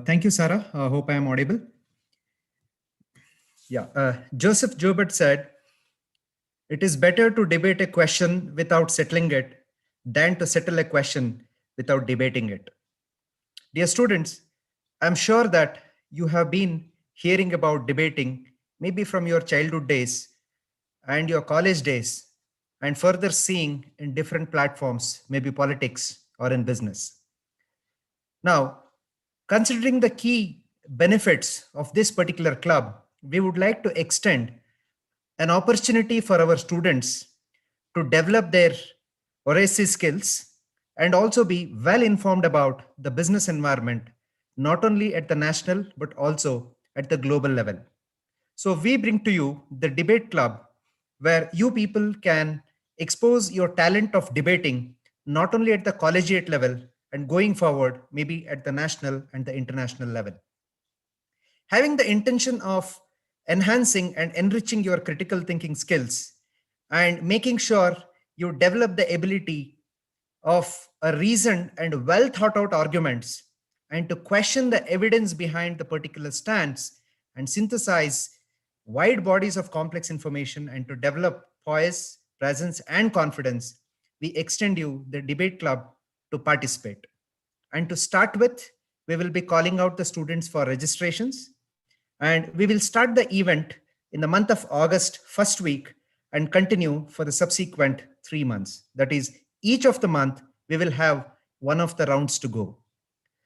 thank you, Sarah. Hope I am audible. Yeah, Joseph Joubert said, "It is better to debate a question without settling it than to settle a question without debating it." Dear students, I'm sure that you have been hearing about debating maybe from your childhood days and your college days, and further seeing in different platforms, maybe politics or in business. Now, considering the key benefits of this particular club, we would like to extend an opportunity for our students to develop their oracy skills and also be well informed about the business environment, not only at the national, but also at the global level. So we bring to you the debate club, where you people can expose your talent of debating, not only at the collegiate level and going forward, maybe at the national and the international level. Having the intention of enhancing and enriching your critical thinking skills and making sure you develop the ability of a reasoned and well thought out arguments, and to question the evidence behind the particular stance and synthesize wide bodies of complex information, and to develop poise, presence, and confidence, we extend you the debate club to participate. And to start with, we will be calling out the students for registrations, and we will start the event in the month of August, first week, and continue for the subsequent 3 months. That is, each of the month, we will have one of the rounds to go.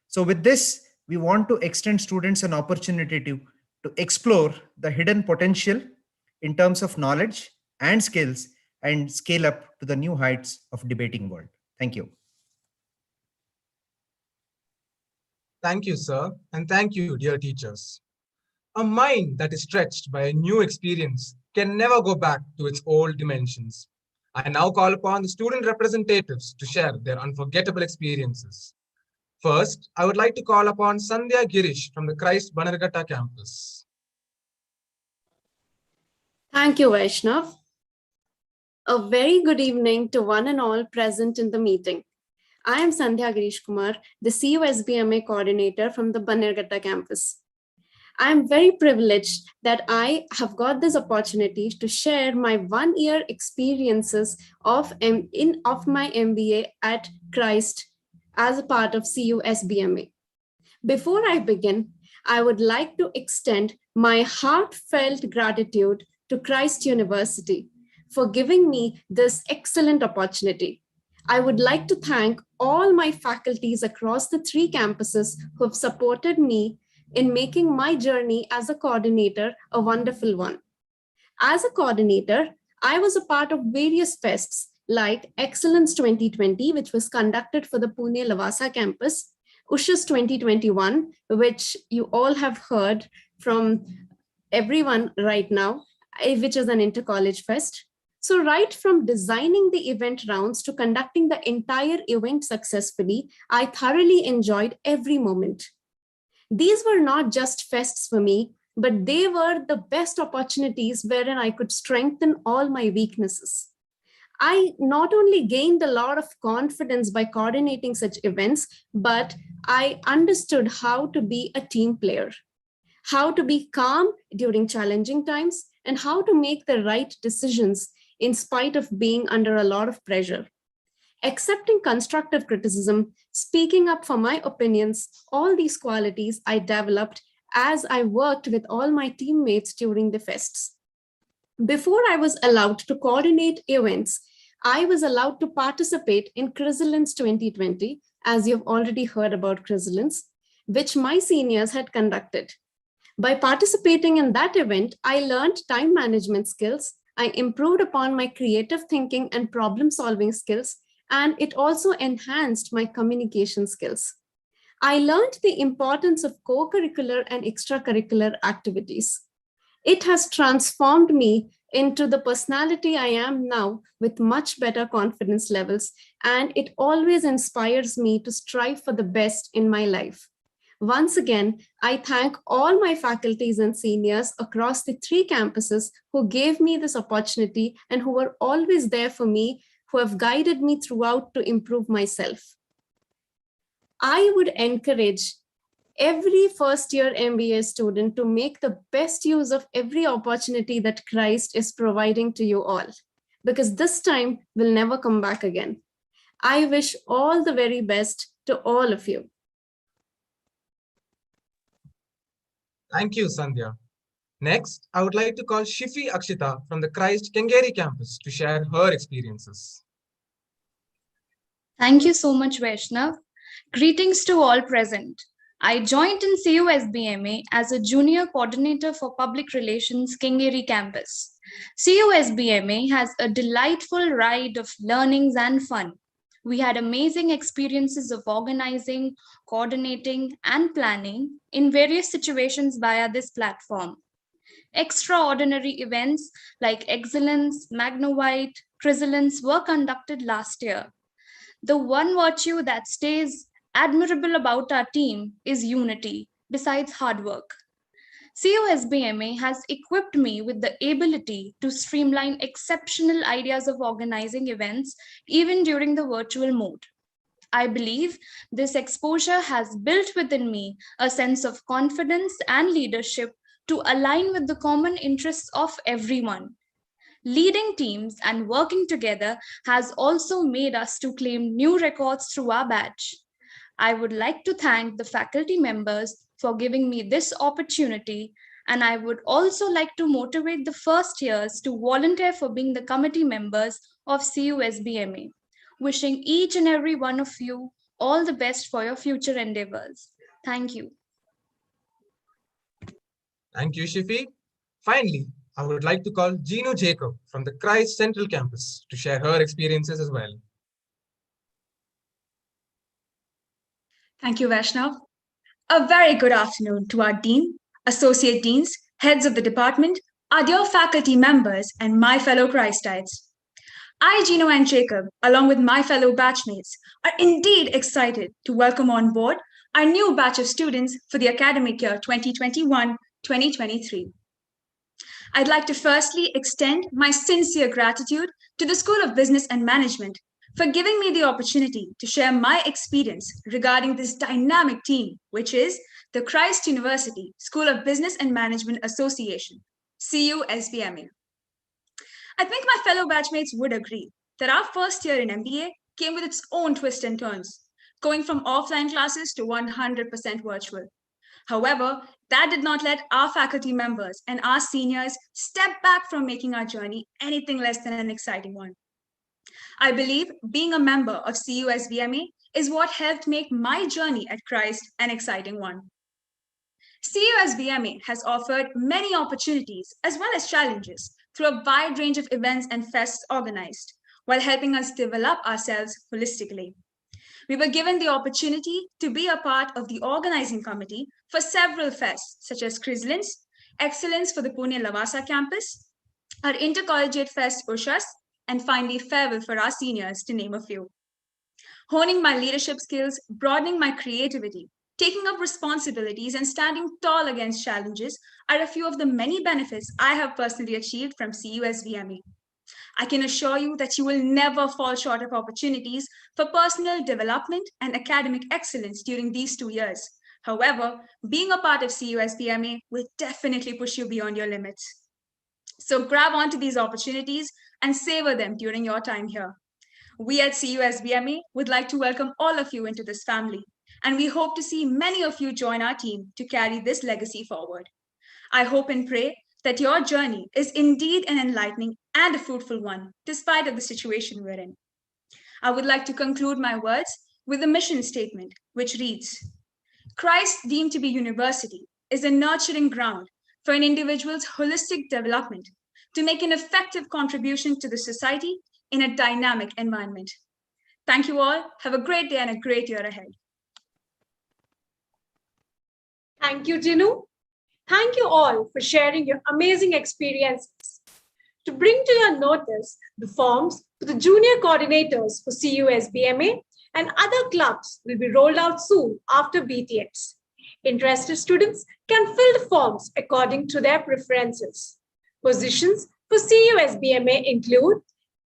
So with this, we want to extend students an opportunity to explore the hidden potential in terms of knowledge and skills and scale up to the new heights of debating world. Thank you. Thank you, sir. And thank you, dear teachers. A mind that is stretched by a new experience can never go back to its old dimensions. I now call upon the student representatives to share their unforgettable experiences. First, I would like to call upon Sandhya Girish from the Christ Bannerghatta campus. Thank you, Vaishnav. A very good evening to one and all present in the meeting. I am Sandhya Girish Kumar, the CUSBMA coordinator from the Bannerghatta campus. I am very privileged that I have got this opportunity to share my 1-year experiences of my MBA at Christ as a part of CUSBMA. Before I begin, I would like to extend my heartfelt gratitude to Christ University for giving me this excellent opportunity. I would like to thank all my faculties across the 3 campuses who have supported me in making my journey as a coordinator a wonderful one. As a coordinator, I was a part of various fests like Excellence 2020, which was conducted for the Pune Lavasa campus, USHAS 2021, which you all have heard from everyone right now, which is an inter-college fest. So right from designing the event rounds to conducting the entire event successfully, I thoroughly enjoyed every moment. These were not just fests for me, but they were the best opportunities wherein I could strengthen all my weaknesses. I not only gained a lot of confidence by coordinating such events, but I understood how to be a team player, how to be calm during challenging times, and how to make the right decisions in spite of being under a lot of pressure. Accepting constructive criticism, speaking up for my opinions, all these qualities I developed as I worked with all my teammates during the fests. Before I was allowed to coordinate events, I was allowed to participate in Crystallines 2020, as you've already heard about Crystallines, which my seniors had conducted. By participating in that event, I learned time management skills, I improved upon my creative thinking and problem-solving skills, and it also enhanced my communication skills. I learned the importance of co-curricular and extracurricular activities. It has transformed me into the personality I am now with much better confidence levels, and it always inspires me to strive for the best in my life. Once again, I thank all my faculties and seniors across the 3 campuses who gave me this opportunity and who were always there for me, who have guided me throughout to improve myself. I would encourage every first-year MBA student to make the best use of every opportunity that Christ is providing to you all, because this time will never come back again. I wish all the very best to all of you. Thank you, Sandhya. Next, I would like to call Shifi Akshita from the Christ Kengeri campus to share her experiences. Thank you so much, Vaishnav. Greetings to all present. I joined in CUSBMA as a junior coordinator for public relations Kengeri campus. CUSBMA has a delightful ride of learnings and fun. We had amazing experiences of organizing, coordinating, and planning in various situations via this platform. Extraordinary events like Excellence, Magna White, Crystallines were conducted last year. The one virtue that stays admirable about our team is unity, besides hard work. CUSBMA has equipped me with the ability to streamline exceptional ideas of organizing events, even during the virtual mode. I believe this exposure has built within me a sense of confidence and leadership to align with the common interests of everyone. Leading teams and working together has also made us to claim new records through our batch. I would like to thank the faculty members for giving me this opportunity, and I would also like to motivate the first years to volunteer for being the committee members of CUSBMA. Wishing each and every one of you all the best for your future endeavors. Thank you. Thank you, Shifi. Finally, I would like to call Gino Jacob from the Christ Central campus to share her experiences as well. Thank you, Vaishnav. A very good afternoon to our Dean, Associate Deans, Heads of the Department, our dear faculty members, and my fellow Christites. I, Gino and Jacob, along with my fellow batchmates, are indeed excited to welcome on board our new batch of students for the academic year 2021-2023. I'd like to firstly extend my sincere gratitude to the School of Business and Management for giving me the opportunity to share my experience regarding this dynamic team, which is the Christ University School of Business and Management Association, CUSBMA. I think my fellow batchmates would agree that our first year in MBA came with its own twists and turns, going from offline classes to 100% virtual. However, that did not let our faculty members and our seniors step back from making our journey anything less than an exciting one. I believe being a member of CUSBMA is what helped make my journey at Christ an exciting one. CUSBMA has offered many opportunities as well as challenges through a wide range of events and fests organized, while helping us develop ourselves holistically. We were given the opportunity to be a part of the organizing committee for several fests, such as Crystallines, Excellence for the Pune Lavasa campus, our intercollegiate fest Ushas, and finally Farewell for our seniors, to name a few. Honing my leadership skills, broadening my creativity, taking up responsibilities, and standing tall against challenges are a few of the many benefits I have personally achieved from CUSBMA. I can assure you that you will never fall short of opportunities for personal development and academic excellence during these 2 years. However, being a part of CUSBMA will definitely push you beyond your limits. So grab onto these opportunities and savor them during your time here. We at CUSBMA would like to welcome all of you into this family, and we hope to see many of you join our team to carry this legacy forward. I hope and pray that your journey is indeed an enlightening and a fruitful one, despite of the situation we're in. I would like to conclude my words with a mission statement, which reads, Christ deemed to be university is a nurturing ground for an individual's holistic development to make an effective contribution to the society in a dynamic environment. Thank you all. Have a great day and a great year ahead. Thank you, Jinu. Thank you all for sharing your amazing experiences. To bring to your notice the forms for the junior coordinators for CUSBMA and other clubs will be rolled out soon after BTX. Interested students can fill the forms according to their preferences. Positions for CUSBMA include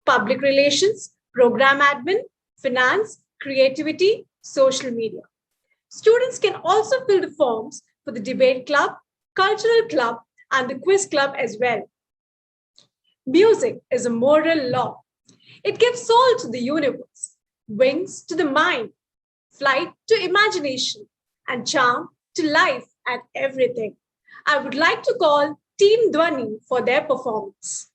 public relations, program admin, finance, creativity, social media. Students can also fill the forms for the debate club, cultural club, and the quiz club as well. Music is a moral law. It gives soul to the universe, wings to the mind, flight to imagination, and charm to life and everything. I would like to call Team Dhwani for their performance.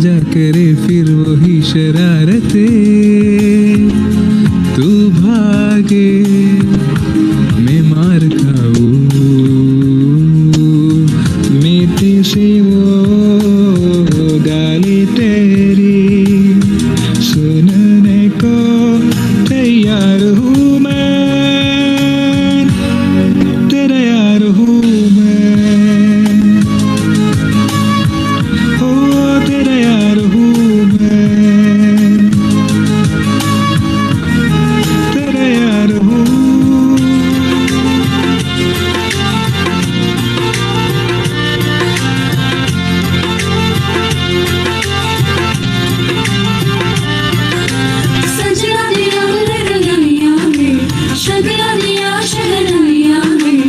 जा करे फिर वही शरारते, तू भागे मैं मार खाऊं, मीठी सी वो गाली तेरी सुनने को तैयार हूँ मैं, तेरा यार हूँ मैं, ओ तेरा यार हूँ मैं, तेरा यार हूँ। सजना दिया रंगैया में, शगला दिया शहनाइया में,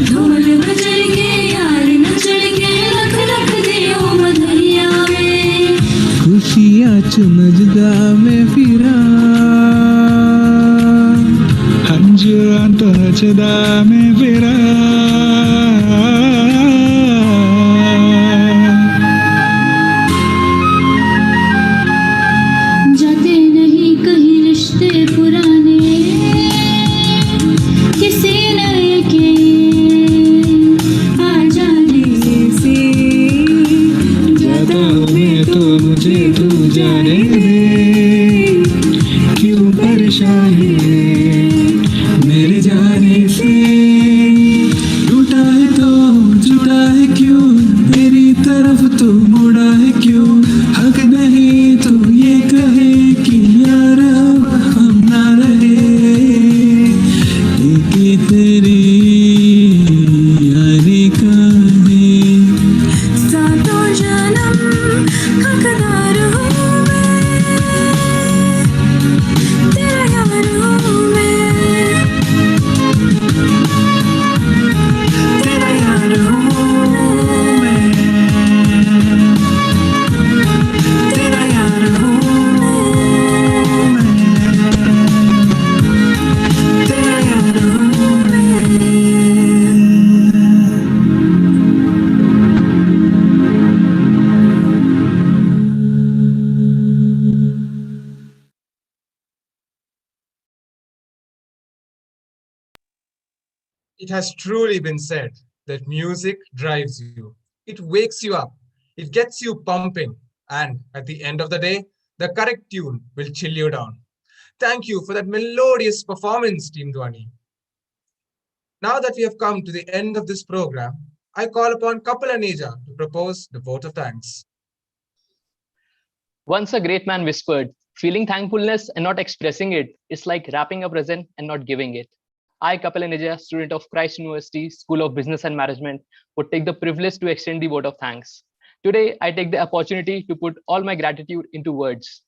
ढोल बजल के यार नचल के, लख लख दियो मधैया में। खुशियाँ चुमजदा में फिरा, हंजुआ तो नचदा में फिरा, जाते नहीं कहीं रिश्ते पुराने, किसी नए के आ जाने से। जाता हूँ मैं तो मुझे तू जाने दे, क्यों परेशान है मेरे जाने से, टूटा है तो जुटा है क्यों, मेरी तरफ तो मुड़ा है क्यों, हक नहीं तो ये कहे कि यार हम ना रहे, एक तेरी यारी का है। सातों जन्म हकदार हूँ मैं, तेरा यार हूँ मैं, तेरा यार हूँ मैं, तेरा यार हूँ मैं, तेरा यार हूँ मैं। It has truly been said that music drives you. It wakes you up. It gets you pumping. And at the end of the day, the correct tune will chill you down. Thank you for that melodious performance, Team Dwani. Now that we have come to the end of this program, I call upon Kapil and Neja to propose the vote of thanks. Once a great man whispered, feeling thankfulness and not expressing it is like wrapping a present and not giving it. I, Kapil Aneja, student of Christ University School of Business and Management, would take the privilege to extend the vote of thanks. Today, I take the opportunity to put all my gratitude into words.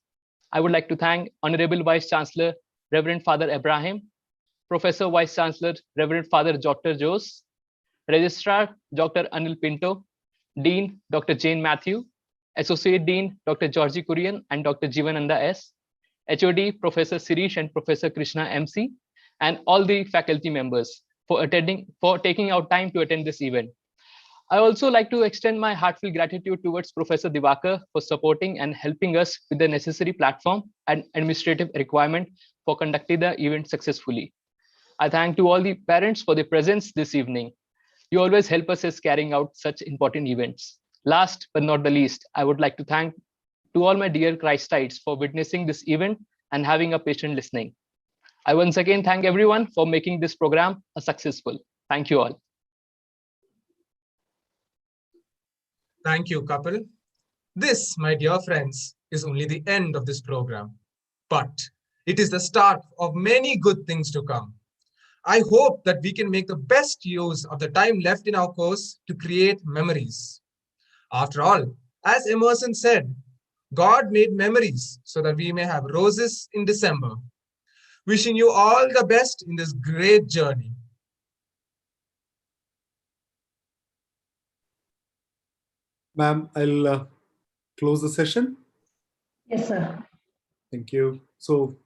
I would like to thank Honorable Vice Chancellor, Reverend Father Abraham, Professor Vice Chancellor, Reverend Father Dr. Jose, Registrar, Dr. Anil Pinto, Dean, Dr. Jane Matthew, Associate Dean, Dr. Georgie Kurian and Dr. Jivananda S, HOD, Professor Sirish and Professor Krishna MC, and all the faculty members for taking out time to attend this event. I also like to extend my heartfelt gratitude towards Professor Divakar for supporting and helping us with the necessary platform and administrative requirement for conducting the event successfully. I thank to all the parents for their presence this evening. You always help us as carrying out such important events. Last but not the least, I would like to thank to all my dear Christites for witnessing this event and having a patient listening. I once again thank everyone for making this program a successful. Thank you all. Thank you, Kapil. This, my dear friends, is only the end of this program, but it is the start of many good things to come. I hope that we can make the best use of the time left in our course to create memories. After all, as Emerson said, God made memories so that we may have roses in December. Wishing you all the best in this great journey. Ma'am, I'll close the session. Yes, sir. Thank you. So